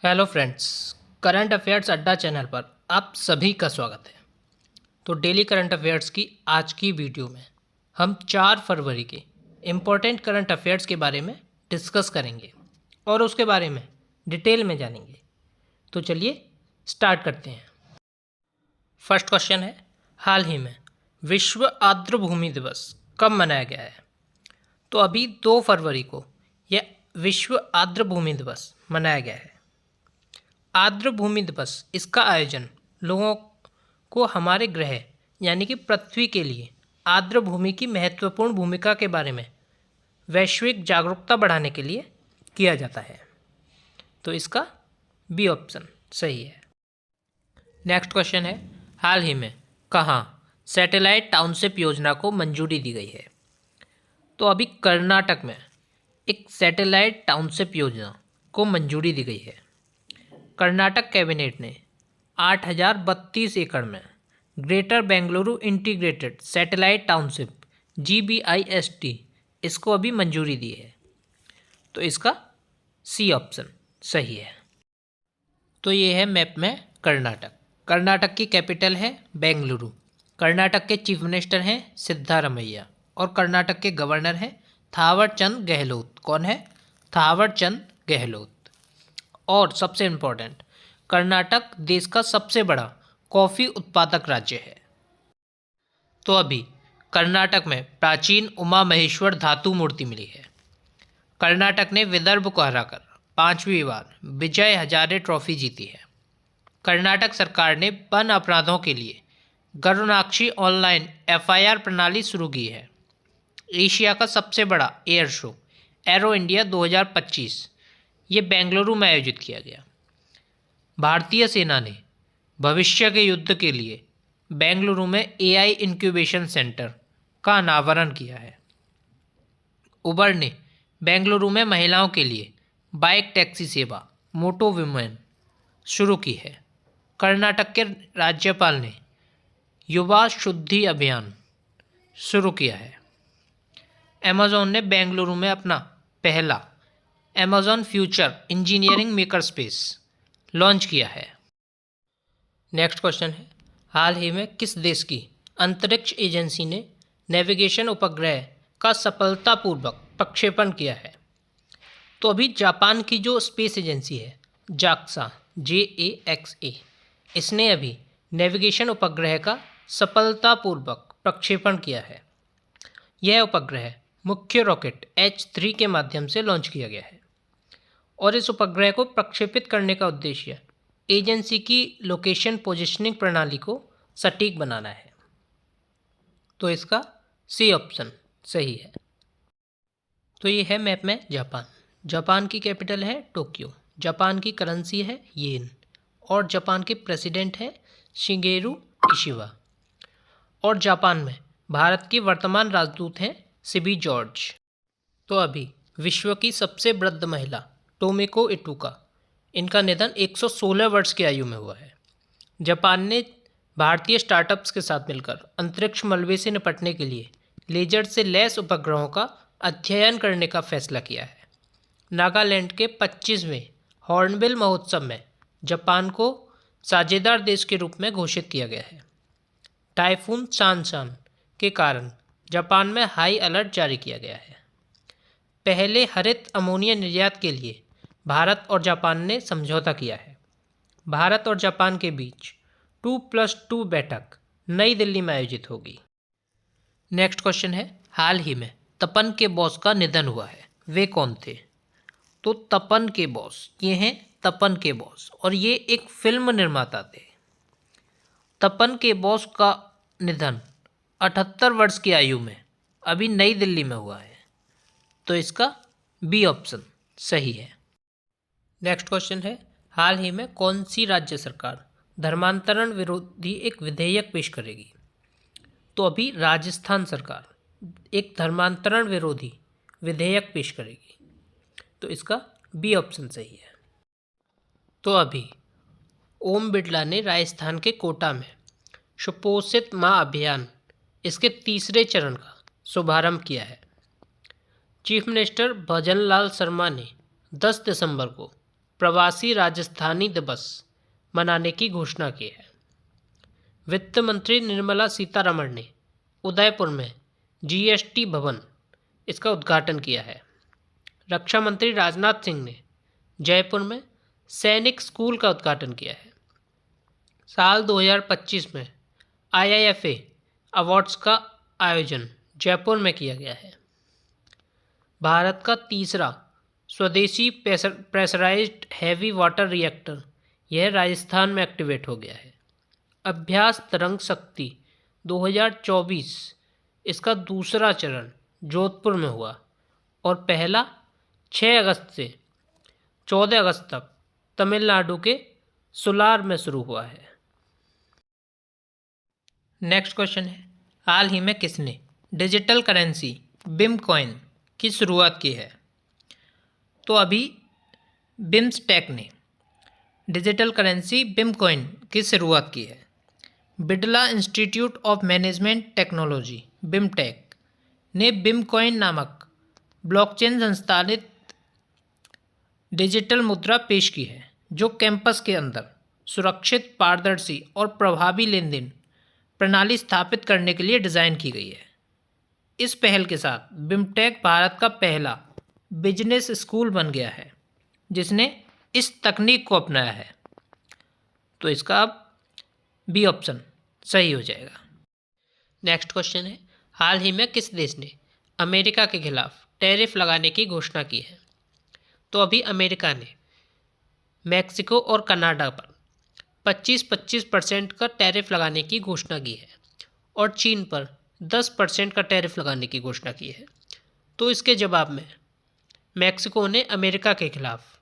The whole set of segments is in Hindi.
हेलो फ्रेंड्स, करंट अफेयर्स अड्डा चैनल पर आप सभी का स्वागत है। तो डेली करंट अफेयर्स की आज की वीडियो में हम 4 फरवरी के इम्पोर्टेंट करंट अफेयर्स के बारे में डिस्कस करेंगे और उसके बारे में डिटेल में जानेंगे। तो चलिए स्टार्ट करते हैं। फर्स्ट क्वेश्चन है, हाल ही में विश्व आर्द्र भूमि दिवस कब मनाया गया है? तो अभी 2 फरवरी को यह विश्व आर्द्र भूमि दिवस मनाया गया है। आर्द्र भूमि दिवस इसका आयोजन लोगों को हमारे ग्रह यानी कि पृथ्वी के लिए आर्द्र भूमि की महत्वपूर्ण भूमिका के बारे में वैश्विक जागरूकता बढ़ाने के लिए किया जाता है। तो इसका बी ऑप्शन सही है। नेक्स्ट क्वेश्चन है, हाल ही में कहाँ सैटेलाइट टाउनशिप योजना को मंजूरी दी गई है? तो अभी कर्नाटक में एक सैटेलाइट टाउनशिप योजना को मंजूरी दी गई है। कर्नाटक कैबिनेट ने 8,032 एकड़ में greater Bengaluru integrated satellite township GBIST इसको अभी मंजूरी दी है। तो इसका सी ऑप्शन सही है। तो ये है मैप में कर्नाटक। कर्नाटक की कैपिटल है बेंगलुरु। कर्नाटक के चीफ मिनिस्टर हैं सिद्धारमैया और कर्नाटक के गवर्नर हैं थावरचंद गहलोत। कौन है? थावरचंद गहलोत। और सबसे इम्पोर्टेंट, कर्नाटक देश का सबसे बड़ा कॉफ़ी उत्पादक राज्य है। तो अभी कर्नाटक में प्राचीन उमा महेश्वर धातु मूर्ति मिली है। कर्नाटक ने विदर्भ को हराकर 5वीं बार विजय हजारे ट्रॉफी जीती है। कर्नाटक सरकार ने वन अपराधों के लिए गरुणाक्षी ऑनलाइन FIR प्रणाली शुरू की है। एशिया का सबसे बड़ा एयर शो एरो इंडिया 2025 ये बेंगलुरु में आयोजित किया गया। भारतीय सेना ने भविष्य के युद्ध के लिए बेंगलुरु में AI इंक्यूबेशन सेंटर का अनावरण किया है। उबर ने बेंगलुरु में महिलाओं के लिए बाइक टैक्सी सेवा मोटो विमेन शुरू की है। कर्नाटक के राज्यपाल ने युवा शुद्धि अभियान शुरू किया है। अमेज़ॉन ने बेंगलुरु में अपना पहला Amazon future engineering maker space launch किया है। नेक्स्ट क्वेश्चन है, हाल ही में किस देश की अंतरिक्ष एजेंसी ने नेविगेशन उपग्रह का सफलतापूर्वक प्रक्षेपण किया है? तो अभी जापान की जो स्पेस एजेंसी है JAXA इसने अभी नेविगेशन उपग्रह का सफलतापूर्वक प्रक्षेपण किया है। यह उपग्रह मुख्य रॉकेट H3 के माध्यम से लॉन्च किया गया है और इस उपग्रह को प्रक्षेपित करने का उद्देश्य एजेंसी की लोकेशन पोजिशनिंग प्रणाली को सटीक बनाना है। तो इसका सी ऑप्शन सही है। तो ये है मैप में जापान। जापान की कैपिटल है टोक्यो। जापान की करेंसी है येन और जापान के प्रेसिडेंट है शिगेरू इशिबा। और जापान में भारत की वर्तमान राजदूत हैं सिबी जॉर्ज। तो अभी विश्व की सबसे वृद्ध महिला टोमिको इटुका, इनका निधन 116 वर्ष की आयु में हुआ है। जापान ने भारतीय स्टार्टअप्स के साथ मिलकर अंतरिक्ष मलबे से निपटने के लिए लेजर से लैस उपग्रहों का अध्ययन करने का फैसला किया है। नागालैंड के 25वें हॉर्नबिल महोत्सव में जापान को साझेदार देश के रूप में घोषित किया गया है। टाइफून चानचान के कारण जापान में हाई अलर्ट जारी किया गया है। पहले हरित अमोनिया निर्यात के लिए भारत और जापान ने समझौता किया है। भारत और जापान के बीच 2+2 बैठक नई दिल्ली में आयोजित होगी। नेक्स्ट क्वेश्चन है, हाल ही में तपन के बॉस का निधन हुआ है, वे कौन थे? तो तपन के बॉस ये हैं तपन के बॉस और ये एक फिल्म निर्माता थे। तपन के बॉस का निधन 78 वर्ष की आयु में अभी नई दिल्ली में हुआ है। तो इसका बी ऑप्शन सही है। नेक्स्ट क्वेश्चन है, हाल ही में कौन सी राज्य सरकार धर्मांतरण विरोधी एक विधेयक पेश करेगी? तो अभी राजस्थान सरकार एक धर्मांतरण विरोधी विधेयक पेश करेगी। तो इसका बी ऑप्शन सही है। तो अभी ओम बिड़ला ने राजस्थान के कोटा में सुपोषित माँ अभियान इसके तीसरे चरण का शुभारंभ किया है। चीफ मिनिस्टर भजनलाल शर्मा ने 10 दिसंबर को प्रवासी राजस्थानी दिवस मनाने की घोषणा की है? वित्त मंत्री निर्मला सीतारमण ने उदयपुर में जीएसटी भवन इसका उद्घाटन किया है। रक्षा मंत्री राजनाथ सिंह ने जयपुर में सैनिक स्कूल का उद्घाटन किया है। साल 2025 में IIFA अवार्ड्स का आयोजन जयपुर में किया गया है। भारत का तीसरा स्वदेशी प्रेशराइज्ड हैवी वाटर रिएक्टर यह राजस्थान में एक्टिवेट हो गया है। अभ्यास तरंग शक्ति 2024 इसका दूसरा चरण जोधपुर में हुआ और पहला 6 अगस्त से 14 अगस्त तक तमिलनाडु के सुलार में शुरू हुआ है। नेक्स्ट क्वेश्चन है, हाल ही में किसने डिजिटल करेंसी बिम कॉइन की शुरुआत की है? तो अभी बिम्सटेक ने डिजिटल करेंसी बिम कॉइन की शुरुआत की है। Birla institute of management technology BIMTECH ने बिम कॉइन नामक ब्लॉकचेन संचालित डिजिटल मुद्रा पेश की है, जो कैंपस के अंदर सुरक्षित, पारदर्शी और प्रभावी लेन देन प्रणाली स्थापित करने के लिए डिज़ाइन की गई है। इस पहल के साथ बिमटेक भारत का पहला बिजनेस स्कूल बन गया है जिसने इस तकनीक को अपनाया है। तो इसका अब बी ऑप्शन सही हो जाएगा। नेक्स्ट क्वेश्चन है, हाल ही में किस देश ने अमेरिका के खिलाफ टैरिफ लगाने की घोषणा की है? तो अभी अमेरिका ने मैक्सिको और कनाडा पर 25% का टैरिफ लगाने की घोषणा की है और चीन पर 10% का टैरिफ लगाने की घोषणा की है। तो इसके जवाब में मैक्सिको ने अमेरिका के खिलाफ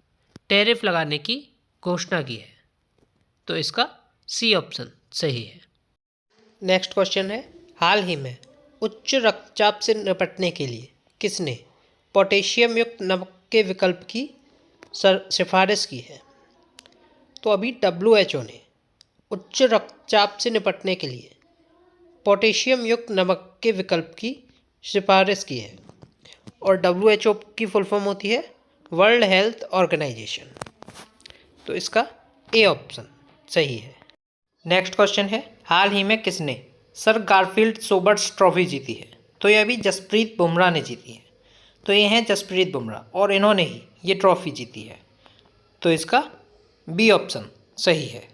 टैरिफ लगाने की घोषणा की है। तो इसका सी ऑप्शन सही है। नेक्स्ट क्वेश्चन है, हाल ही में उच्च रक्तचाप से निपटने के लिए किसने पोटेशियम युक्त नमक के विकल्प की सिफारिश की है? तो अभी WHO ने उच्च रक्तचाप से निपटने के लिए पोटेशियम युक्त नमक के विकल्प की सिफारिश की है और WHO की फुल फॉर्म होती है वर्ल्ड हेल्थ ऑर्गेनाइजेशन। तो इसका ए ऑप्शन सही है। नेक्स्ट क्वेश्चन है, हाल ही में किसने सर गारफील्ड सोबर्स ट्रॉफी जीती है? तो यह भी जसप्रीत बुमराह ने जीती है। तो ये हैं जसप्रीत बुमराह और इन्होंने ही ये ट्रॉफी जीती है। तो इसका बी ऑप्शन सही है।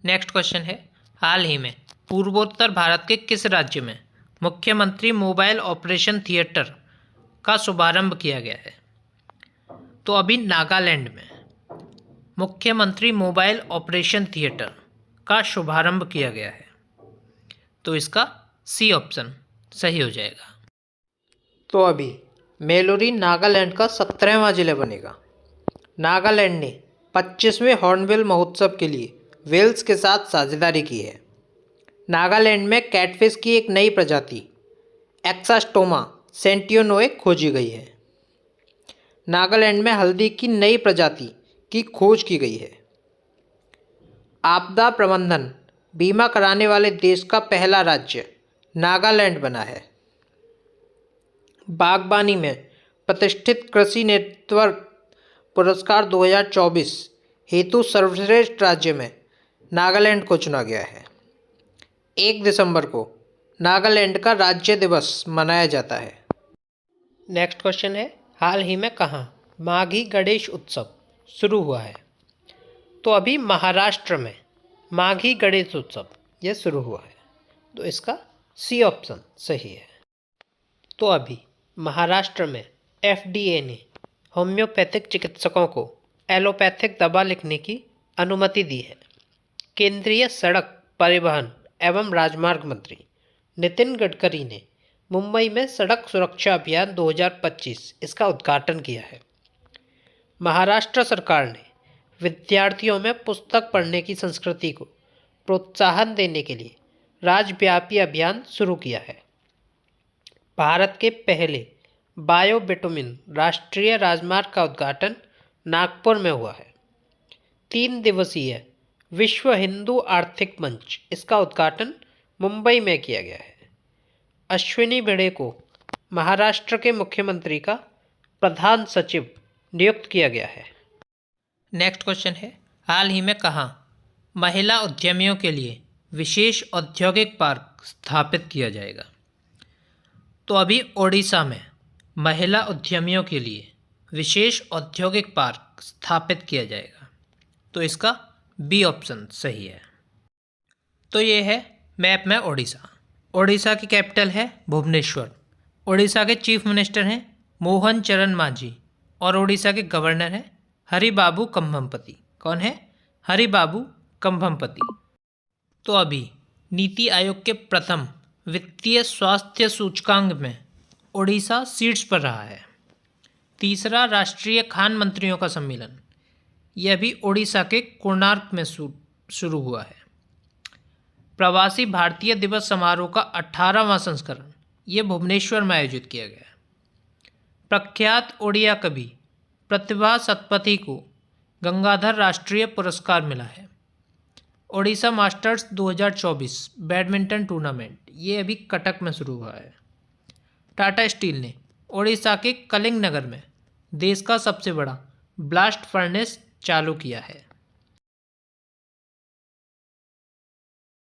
नेक्स्ट क्वेश्चन है, हाल ही में पूर्वोत्तर भारत के किस राज्य में मुख्यमंत्री मोबाइल ऑपरेशन थिएटर का शुभारंभ किया गया है? तो अभी नागालैंड में मुख्यमंत्री मोबाइल ऑपरेशन थिएटर का शुभारंभ किया गया है। तो इसका सी ऑप्शन सही हो जाएगा। तो अभी मेलुरी नागालैंड का 17वां जिला बनेगा। नागालैंड ने 25वें हॉर्नबिल महोत्सव के लिए वेल्स के साथ साझेदारी की है। नागालैंड में कैटफिश की एक नई प्रजाति एक्सास्टोमा सेंटियोनोए खोजी गई है। नागालैंड में हल्दी की नई प्रजाति की खोज की गई है। आपदा प्रबंधन बीमा कराने वाले देश का पहला राज्य नागालैंड बना है। बागवानी में प्रतिष्ठित कृषि नेटवर्क पुरस्कार 2024 हेतु सर्वश्रेष्ठ राज्य में नागालैंड को चुना गया है। 1 दिसंबर को नागालैंड का राज्य दिवस मनाया जाता है। नेक्स्ट क्वेश्चन है, हाल ही में कहाँ माघी गणेश उत्सव शुरू हुआ है? तो अभी महाराष्ट्र में माघी गणेश उत्सव यह शुरू हुआ है। तो इसका सी ऑप्शन सही है। तो अभी महाराष्ट्र में FDA ने होम्योपैथिक चिकित्सकों को एलोपैथिक दवा लिखने की अनुमति दी है। केंद्रीय सड़क परिवहन एवं राजमार्ग मंत्री नितिन गडकरी ने मुंबई में सड़क सुरक्षा अभियान 2025 इसका उद्घाटन किया है। महाराष्ट्र सरकार ने विद्यार्थियों में पुस्तक पढ़ने की संस्कृति को प्रोत्साहन देने के लिए राज्यव्यापी अभियान शुरू किया है। भारत के पहले बायोबिटुमिन राष्ट्रीय राजमार्ग का उद्घाटन नागपुर में हुआ है। 3 दिवसीय विश्व हिंदू आर्थिक मंच इसका उद्घाटन मुंबई में किया गया है। अश्विनी भिड़े को महाराष्ट्र के मुख्यमंत्री का प्रधान सचिव नियुक्त किया गया है। नेक्स्ट क्वेश्चन है, हाल ही में कहाँ महिला उद्यमियों के लिए विशेष औद्योगिक पार्क स्थापित किया जाएगा? तो अभी ओडिशा में महिला उद्यमियों के लिए विशेष औद्योगिक पार्क स्थापित किया जाएगा। तो इसका बी ऑप्शन सही है। तो ये है मैप में ओडिशा। ओडिशा की कैपिटल है भुवनेश्वर। ओडिशा के चीफ मिनिस्टर हैं मोहन चरण मांझी और ओडिशा के गवर्नर हैं हरिबाबू कंभमपति। कौन है? हरिबाबू कंभमपति। तो अभी नीति आयोग के प्रथम वित्तीय स्वास्थ्य सूचकांक में ओडिशा शीर्ष पर रहा है। तीसरा राष्ट्रीय खान मंत्रियों का सम्मेलन यह भी ओडिशा के कोणार्क में शुरू हुआ है। प्रवासी भारतीय दिवस समारोह का 18वां संस्करण ये भुवनेश्वर में आयोजित किया गया। प्रख्यात ओडिया कवि प्रतिभा सतपथी को गंगाधर राष्ट्रीय पुरस्कार मिला है। ओडिशा मास्टर्स 2024 बैडमिंटन टूर्नामेंट ये अभी कटक में शुरू हुआ है। टाटा स्टील ने ओडिशा के कलिंग नगर में देश का सबसे बड़ा ब्लास्ट फर्नेस चालू किया है।